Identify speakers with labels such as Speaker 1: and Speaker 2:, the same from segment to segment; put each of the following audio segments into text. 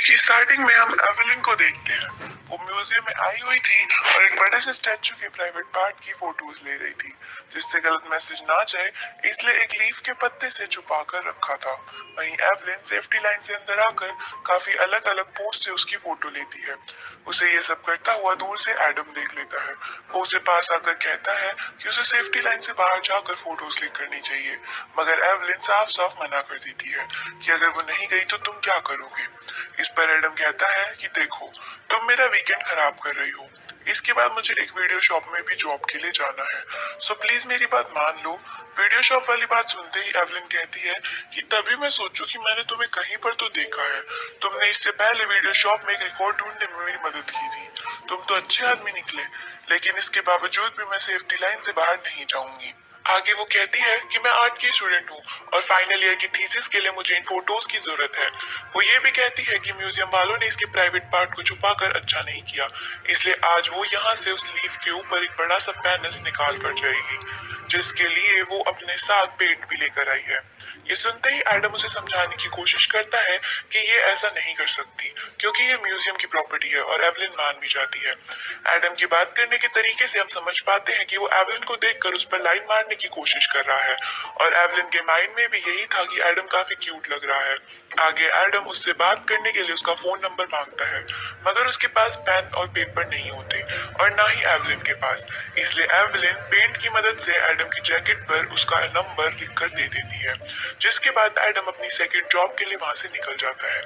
Speaker 1: कि स्टार्टिंग में हम एवेलिन को देखते हैं। वो म्यूजियम में आई हुई थी और एक बड़े से स्टैचू के प्राइवेट पार्ट की फोटोज ले रही थी, जिससे गलत मैसेज ना जाए इसलिए एक लीफ के पत्ते से छुपा कर रखा था। वहीं एवेलिन सेफ्टी लाइन से अंदर आकर काफी अलग अलग पोज से उसकी फोटो लेती है। उसे ये सब करता हुआ दूर से एडम देख लेता है। वो उसे पास आकर कहता है कि उसे सेफ्टी लाइन से बाहर जाकर फोटोज क्लिक करनी चाहिए, मगर एवेलिन साफ साफ मना कर देती है कि अगर वो नहीं गई तो तुम क्या करोगे। इस पर एडम कहता है कि देखो, तुम मेरा वीकेंड खराब कर रही हो। इसके बाद मुझे एक वीडियो शॉप में भी जॉब के लिए जाना है, सो प्लीज मेरी बात मान लो। वीडियो शॉप वाली बात सुनते ही एवलिन कहती है कि तभी मैं सोचूं कि मैंने तुम्हें कहीं पर तो देखा है। तुमने इससे पहले वीडियो शॉप में एक रिकॉर्ड ढूंढने में मेरी मदद की थी। तुम तो अच्छे आदमी निकले, लेकिन इसके बावजूद भी मैं सेफ्टी लाइन से बाहर नहीं जाऊंगी। आगे वो कहती है कि मैं आर्ट की स्टूडेंट हूँ और फाइनल ईयर की थीसिस के लिए मुझे इन फोटोज की जरूरत है। वो ये भी कहती है कि म्यूजियम वालों ने इसके प्राइवेट पार्ट को छुपाकर अच्छा नहीं किया, इसलिए आज वो यहाँ से उस लीफ के ऊपर एक बड़ा सा पैनस निकाल कर जाएगी, जिसके लिए वो अपने साथ पेंट भी लेकर आई है। ये सुनते ही एडम उसे समझाने की कोशिश करता है कि ये ऐसा नहीं कर सकती, क्योंकि ये म्यूजियम की प्रॉपर्टी है, और एवलिन मान भी जाती है। एडम की बात करने के तरीके से हम समझ पाते हैं कि वो एवलिन को देखकर उस पर लाइन मारने की कोशिश कर रहा है, और एवलिन के माइंड में भी यही था कि एडम काफी क्यूट लग रहा है। आगे एडम उससे बात करने के लिए उसका फोन नंबर मांगता है, मगर उसके पास पेन और पेपर नहीं होते और ना ही एवलिन के पास, इसलिए एवलिन पेंट की मदद से एडम की जैकेट पर उसका नंबर लिखकर दे देती है, जिसके बाद एडम अपनी सेकंड जॉब के लिए वहां से निकल जाता है।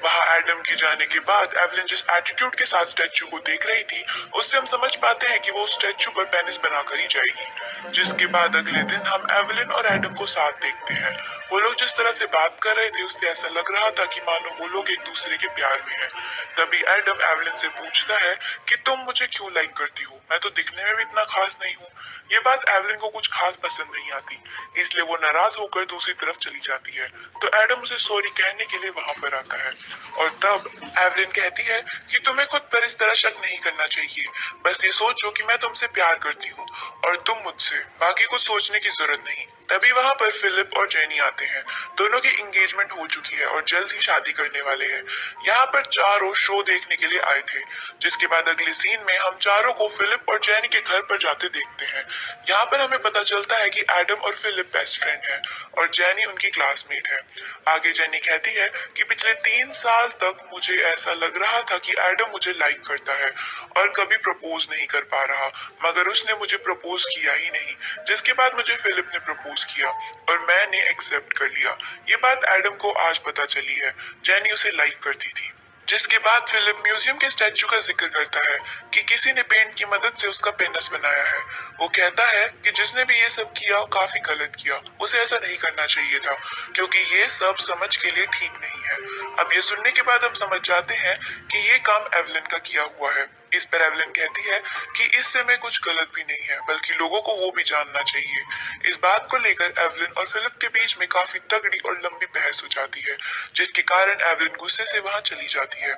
Speaker 1: वहां एडम के जाने के बाद एवलिन जिस एटीट्यूड के साथ स्टैचू को देख रही थी, उससे हम समझ पाते हैं कि वो स्टैचू पर पेनिस बनाकर ही जाएगी। जिसके बाद अगले दिन हम एवलिन और एडम को साथ देखते हैं। वो लोग जिस तरह से बात कर रहे थे उससे ऐसा लग रहा था कि मानो वो लोग एक दूसरे के प्यार में हैं। तभी एडम एवलिन से पूछता है कि तुम मुझे क्यों लाइक करती हो, मैं तो दिखने में भी इतना खास नहीं हूँ। ये बात एवलिन को कुछ खास पसंद नहीं आती, इसलिए वो नाराज होकर दूसरी तरफ चली जाती है। तो एडम उसे सॉरी कहने के लिए वहां पर आता है, और तब एवलिन कहती है कि तुम्हें खुद पर इस तरह शक नहीं करना चाहिए। बस ये सोचो कि मैं तुमसे प्यार करती हूँ और तुम मुझसे, बाकी कुछ सोचने की जरूरत नहीं। तभी वहां पर फिलिप और जेनी आते हैं। दोनों की एंगेजमेंट हो चुकी है और जल्द ही शादी करने वाले हैं। यहाँ पर चारों शो देखने के लिए आए थे। जिसके बाद अगले सीन में हम चारों को फिलिप और जेनी के घर पर जाते देखते हैं। यहाँ पर हमें पता चलता है कि एडम और फिलिप बेस्ट फ्रेंड हैं और जेनी उनकी क्लासमेट है। आगे जेनी कहती है कि पिछले 3 साल तक मुझे ऐसा लग रहा था कि एडम मुझे लाइक करता है और कभी प्रपोज नहीं कर पा रहा, मगर उसने मुझे प्रपोज किया ही नहीं। जिसके बाद मुझे फिलिप ने प्रपोज किया और मैंने एक्सेप्ट कर लिया। ये बात एडम को आज पता चली है। जेनी उसे लाइक करती थी। जिसके बाद फिलिप म्यूजियम के स्टैचू का जिक्र करता है कि किसी ने पेंट की मदद से उसका पेनिस बनाया है। वो कहता है कि जिसने भी ये सब किया काफी गलत किया, उसे ऐसा नहीं करना चाहिए था, क्योंकि ये सब समझ के लिए ठीक नहीं है। अब ये सुनने के बाद हम समझ जाते हैं कि ये काम एवलिन का किया हुआ है। इस पर एवलिन कहती है कि इससे में कुछ गलत भी नहीं है, बल्कि लोगों को वो भी जानना चाहिए। इस बात को लेकर एवलिन और फिलिप के बीच में काफी तगड़ी और लंबी बहस हो जाती है, जिसके कारण एवलिन गुस्से से वहां चली जाती है।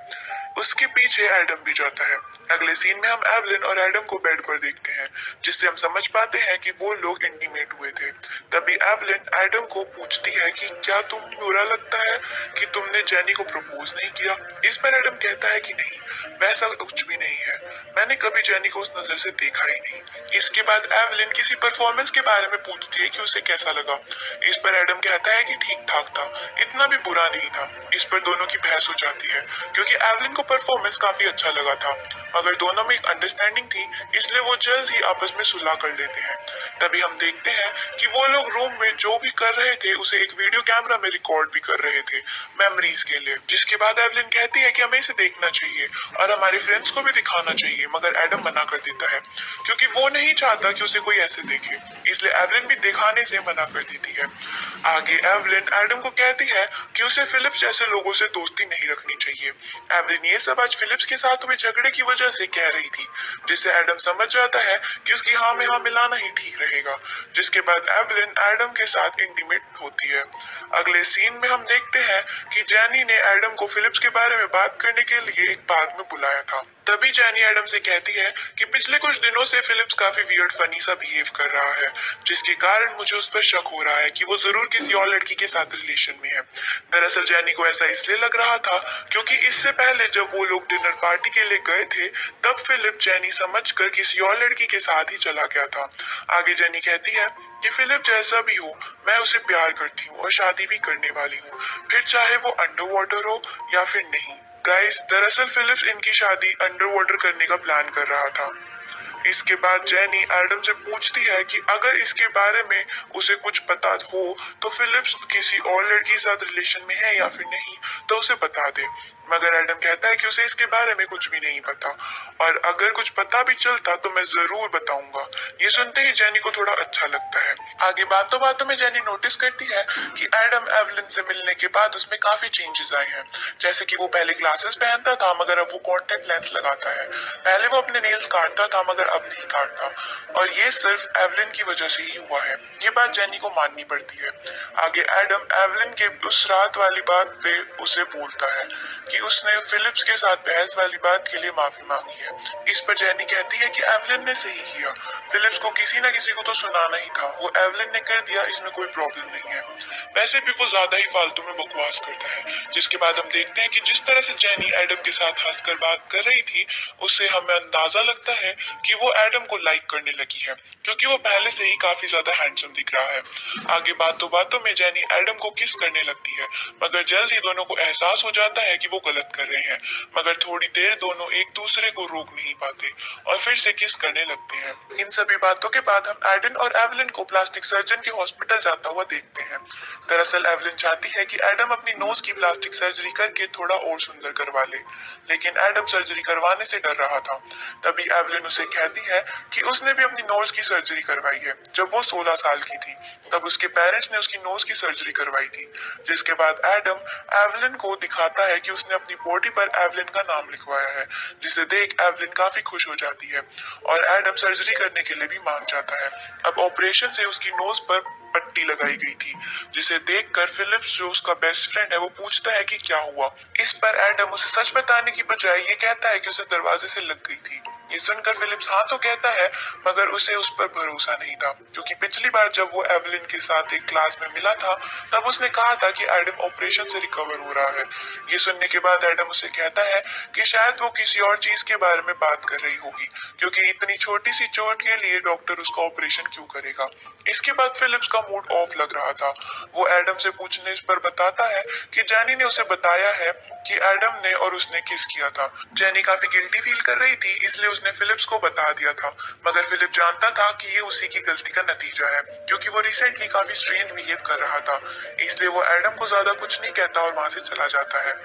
Speaker 1: उसके पीछे एडम भी जाता है। अगले सीन में हम एवलिन और एडम को बेड पर देखते हैं, जिससे हम समझ पाते हैं कि वो लोग इंटीमेट हुए थे। तभी एवलिन एडम को पूछती है कि क्या तुम बुरा लगता है कि तुमने जेनी को प्रपोज नहीं किया। इस पर एडम कहता है कि नहीं, वैसा कुछ भी नहीं है, मैंने कभी जेनी को उस नजर से देखा ही नहीं। इसके बाद एवलिन किसी परफॉर्मेंस के बारे में पूछती है कि उसे कैसा लगा। इस पर एडम कहता है कि ठीक ठाक था, इतना भी बुरा नहीं था। इस पर दोनों की बहस हो जाती है, क्योंकि एवलिन को परफॉर्मेंस काफी अच्छा लगा था, मगर दोनों में एक अंडरस्टैंडिंग थी, इसलिए वो जल्द ही आपस में सुलह कर लेते हैं। तभी हम देखते हैं कि वो लोग रूम में जो भी कर रहे थे उसे एक वीडियो कैमरा में रिकॉर्ड भी कर रहे थे, मेमोरीज के लिए। जिसके बाद एवलिन कहती है कि हमें इसे देखना चाहिए और हमारे फ्रेंड्स को भी दिखाना चाहिए, मगर एडम मना कर देता है, क्योंकि वो नहीं चाहता कि उसे कोई ऐसे देखे, इसलिए एवलिन भी दिखाने से मना कर देती है। आगे एवलिन एडम को कहती है कि उसे फिलिप्स जैसे लोगों से दोस्ती नहीं रखनी चाहिए। एवलिन ये सब आज फिलिप्स के साथ हुए झगड़े की वजह से कह रही थी, जिससे एडम समझ जाता है कि उसकी हाँ में हाँ मिलाना ही ठीक रहेगा। जिसके बाद एवलिन एडम के साथ इंटीमेट होती है। अगले सीन में हम देखते हैं कि जेनी ने एडम को फिलिप्स के बारे में बात करने के लिए एक पार्क में बुलाया था। तभी जैनी एडम से कहती है कि पिछले कुछ दिनों से फिलिप्स काफी वियर्ड फनी सा बिहेव कर रहा है, जिसके कारण मुझे उस पर शक हो रहा है कि वो जरूर किसी और लड़की के साथ रिलेशन में है। दरअसल जैनी को ऐसा इसलिए लग रहा था क्योंकि इससे पहले जब वो लोग डिनर पार्टी के लिए गए थे, तब फिलिप जैनी समझकर किसी और लड़की के साथ ही चला गया था। आगे जैनी कहती है कि फिलिप जैसा भी हो, मैं उसे प्यार करती हूँ और शादी भी करने वाली हूँ, फिर चाहे वो अंडर वाटर हो या फिर नहीं। गाइस, दरअसल फिलिप्स इनकी शादी अंडर वाटर करने का प्लान कर रहा था। इसके बाद जैनी एडम से पूछती है कि अगर इसके बारे में उसे कुछ पता हो तो फिलिप्स किसी और लड़की के साथ रिलेशन में है या फिर नहीं, तो उसे बता दे। मगर एडम कहता है कि उसे इसके बारे में कुछ भी नहीं पता, और अगर कुछ पता भी चलता तो मैं जरूर बताऊंगा। ये सुनते ही जैनी को थोड़ा अच्छा लगता है। आगे बातों बातों में जैनी नोटिस करती है कि एडम एवलिन से मिलने के बाद उसमें काफी चेंजेस आए हैं। जैसे कि वो पहले ग्लासेस पहनता था मगर अब वो कॉन्टेक्ट लेंस लगाता है। पहले वो अपने नेल्स काटता था मगर अब नहीं काटता, और ये सिर्फ एवलिन की वजह से ही हुआ है। ये बात जैनी को माननी पड़ती है। आगे एडम एवलिन के उस रात वाली बात पे उसे बोलता है कि उसने फिलिप्स के साथ बहस वाली बात के लिए माफी मांगी है। इस पर जैनी कहती है कि एवलिन ने सही किया, फिलिप्स को किसी न किसी को तो सुनाना ही था, वो एवलिन ने कर दिया, इसमें कोई प्रॉब्लम नहीं है। वैसे भी वो ज्यादा ही फालतू में बकवास करता है। जिसके बाद हम देखते हैं कि जिस तरह से जैनी एडम के साथ हंसकर बात कर रही थी, उससे हमें अंदाजा लगता है कि वो एडम को लाइक करने लगी है, क्योंकि वो पहले से ही काफी ज्यादा हैंडसम दिख रहा है। आगे बातों बातों में जैनी एडम को किस करने लगती है, मगर जल्द ही दोनों को एहसास हो जाता है कि वो गलत कर रहे हैं। मगर थोड़ी देर दोनों एक दूसरे को रोक नहीं पाते और फिर से किस करने लगते हैं। इन सभी बातों के बाद हम एडन और एवलिन को प्लास्टिक सर्जन के हॉस्पिटल जाता हुआ देखते हैं। दरअसल एवलिन चाहती है कि एडम अपनी नोज की प्लास्टिक सर्जरी करके थोड़ा और सुंदर करवा ले, लेकिन एडम सर्जरी करवाने से डर रहा था। तभी एवलिन उसे कहती है कि उसने भी अपनी नोज की सर्जरी करवाई है जब वो 16 साल की थी, तब उसके पेरेंट्स ने उसकी नोज की सर्जरी करवाई थी। जिसके बाद एडम एवलिन को दिखाता है कि उसने अपनी बॉडी पर एवलिन का नाम लिखवाया है, जिसे देख एवलिन काफी खुश हो जाती है और एडम सर्जरी करने के लिए भी मान जाता है। अब ऑपरेशन से उसकी नोज पर पट्टी लगाई गई थी, जिसे देखकर फिलिप्स जो उसका बेस्ट फ्रेंड है वो पूछता है कि क्या हुआ। इस पर एडम उसे सच बताने की बजाय ये कहता है कि उसे दरवाजे से लग गई थी। ये सुनकर फिलिप्स हाँ तो कहता है, मगर उसे उस पर भरोसा नहीं था, क्योंकि पिछली बार जब वो एवलिन के साथ एक क्लास में मिला था तब उसने कहा था कि एडम ऑपरेशन से रिकवर हो रहा है। ये सुनने के बाद एडम उसे कहता है कि शायद वो किसी और चीज के बारे में बात कर रही होगी, क्योंकि इतनी छोटी सी चोट के लिए डॉक्टर उसका ऑपरेशन क्यों करेगा। इसके बाद फिलिप्स का मूड ऑफ लग रहा था। वो एडम से पूछने पर बताता है कि जैनी ने उसे बताया है कि एडम ने और उसने किस किया था। जैनी काफी गिल्टी फील कर रही थी, इसलिए उसने फिलिप्स को बता दिया था, मगर फिलिप जानता था कि ये उसी की गलती का नतीजा है, क्योंकि वो रिसेंटली काफी स्ट्रेंज बिहेव कर रहा था। इसलिए वो एडम को ज्यादा कुछ नहीं कहता और वहां से चला जाता है।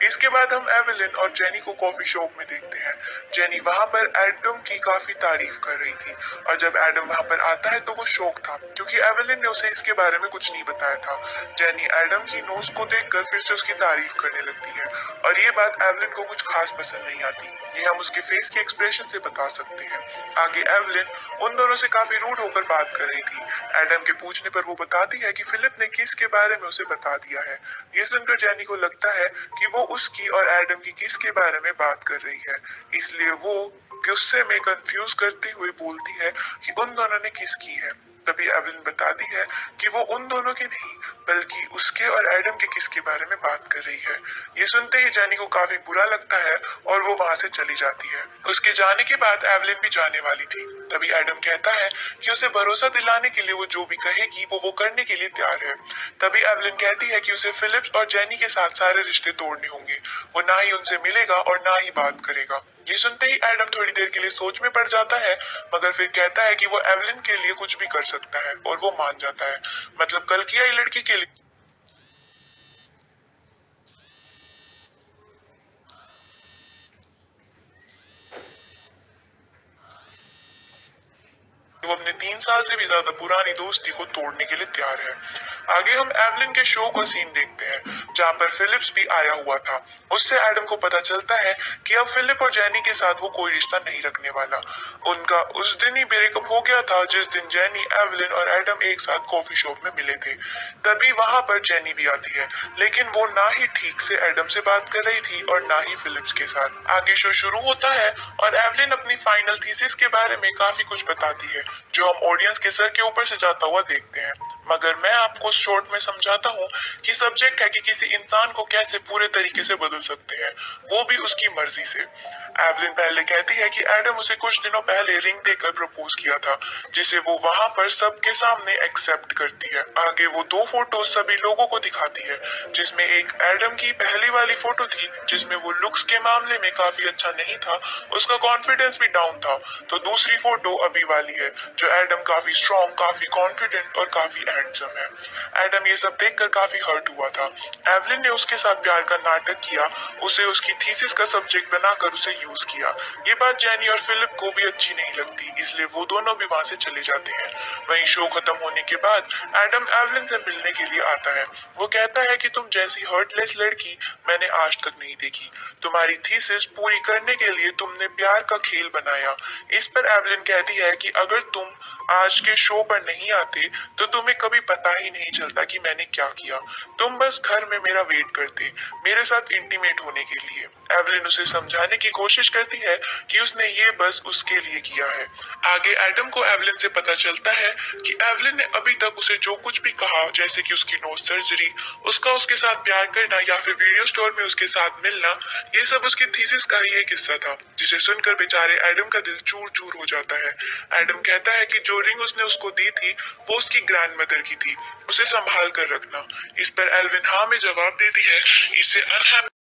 Speaker 1: इसके बाद हम एवेलिन और जेनी को कॉफी शॉप में देखते हैं। जेनी वहां पर एडम की काफी तारीफ कर रही थी, और जब एडम वहां पर आता है तो वो शौक था, क्योंकि एवेलिन ने उसे इसके बारे में कुछ नहीं बताया था। जेनी एडम की नोज को देखकर फिर से उसकी तारीफ करने लगती है, और ये बात एवेलिन को कुछ खास पसंद नहीं आती। ये हम उसके फेस के एक्सप्रेशन से बता सकते हैं। आगे एवेलिन उन दोनों से काफी रूड होकर बात कर रही थी। एडम के पूछने पर वो बताती है कि फिलिप ने किस के बारे में उसे बता दिया है। ये सुनकर जेनी को लगता है कि वो उसकी और एडम की किस के बारे में बात कर रही है, इसलिए वो गुस्से में कंफ्यूज करते हुए बोलती है कि उन दोनों ने किस की है। तभी एवेलिन बताती है कि वो उन दोनों की नहीं, बल्कि उसके और एडम के किस के बारे में बात कर रही है। ये सुनते ही जानी को काफी बुरा लगता है और वो वहां से चली जाती है। उसके जाने के बाद एवेलिन भी जाने वाली थी। तभी एडम कहता है कि उसे भरोसा दिलाने के लिए वो जो भी कहेगी वो करने के लिए तैयार है। तभी एवेलिन कहती है कि उसे फिलिप्स और जेनी के साथ सारे रिश्ते तोड़ने होंगे। वो ना ही उनसे मिलेगा और ना ही बात करेगा। ये सुनते ही एडम थोड़ी देर के लिए सोच में पड़ जाता है, मगर फिर कहता है कि वो एवेलिन के लिए कुछ भी कर सकता है, और वो मान जाता है। मतलब कल की आई लड़की के लिए वो अपने 3 साल से भी ज्यादा पुरानी दोस्ती को तोड़ने के लिए तैयार है। आगे हम एवलिन के शो का सीन देखते हैं जहाँ पर फिलिप्स भी आया हुआ था। उससे एडम को पता चलता है कि अब फिलिप और जेनी के साथ वो कोई रिश्ता नहीं रखने वाला। उनका उस दिन ही ब्रेकअप हो गया था जिस दिन जेनी, एवलिन और एडम एक साथ कॉफी शॉप में मिले थे। तभी वहां पर जेनी भी आती है, लेकिन वो ना ही ठीक से एडम से बात कर रही थी और ना ही फिलिप्स के साथ। आगे शो शुरू होता है और एवलिन अपनी फाइनल थीसिस के बारे में काफी कुछ बताती है जो हम ऑडियंस के सर के ऊपर से जाता हुआ देखते हैं। मगर मैं आपको शॉर्ट में समझाता हूँ कि सब्जेक्ट है कि किसी इंसान को कैसे पूरे तरीके से बदल सकते हैं, वो भी उसकी मर्जी से। एवलिन पहले कहती है कि एडम उसे कुछ दिनों पहले रिंग देकर प्रपोज किया था, जिसे वो वहां पर सबके सामने एक्सेप्ट करती है। आगे वो दो फोटो सभी लोगों को दिखाती है, जिसमें एक एडम की पहली वाली फोटो थी जिसमें वो लुक्स के मामले में काफी अच्छा नहीं था, उसका कॉन्फिडेंस भी डाउन था। तो दूसरी फोटो अभी वाली है जो एडम काफी स्ट्रॉन्ग, काफी कॉन्फिडेंट और काफी हैंडसम है। एडम ये सब देखकर काफी हर्ट हुआ था। एवलिन ने उसके साथ प्यार का नाटक किया, उसे उसकी थीसिस का सब्जेक्ट बनाकर उसे यूज किया। ये बात जेनी और फिलिप को भी अच्छी नहीं लगती, इसलिए वो दोनों भी वहां से चले जाते हैं। वहीं शो खत्म होने के बाद एडम एवलिन से मिलने के लिए आता है। वो कहता है कि तुम जैसी हर्टलेस लड़की मैंने आज तक नहीं देखी। तुम्हारी थीसिस पूरी करने के लिए तुमने प्यार का खेल बनाया। इस पर एवलिन कहती है कि अगर तुम आज के शो पर नहीं आते तो तुम्हें कभी पता ही नहीं चलता कि मैंने क्या किया। तुम बस घर में मेरा वेट करते, मेरे साथ इंटीमेट होने के लिए। एवलिन उसे समझाने की कोशिश करती है कि उसने ये बस उसके लिए किया है। आगे एडम को एवलिन से पता चलता है कि एवलिन ने अभी तक उसे जो कुछ भी कहा, जैसे कि उसकी नोज सर्जरी, उसका उसके साथ प्यार करना या फिर वीडियो स्टोर में उसके साथ मिलना, ये सब उसकी थीसिस का ही एक हिस्सा था, जिसे सुनकर बेचारे एडम का दिल चूर चूर हो जाता है। एडम कहता है कि जो रिंग उसने उसको दी थी वो उसकी ग्रैंडमदर की थी, उसे संभाल कर रखना। इस पर एल्विन हाँ में जवाब देती है, इससे अनहैप्पी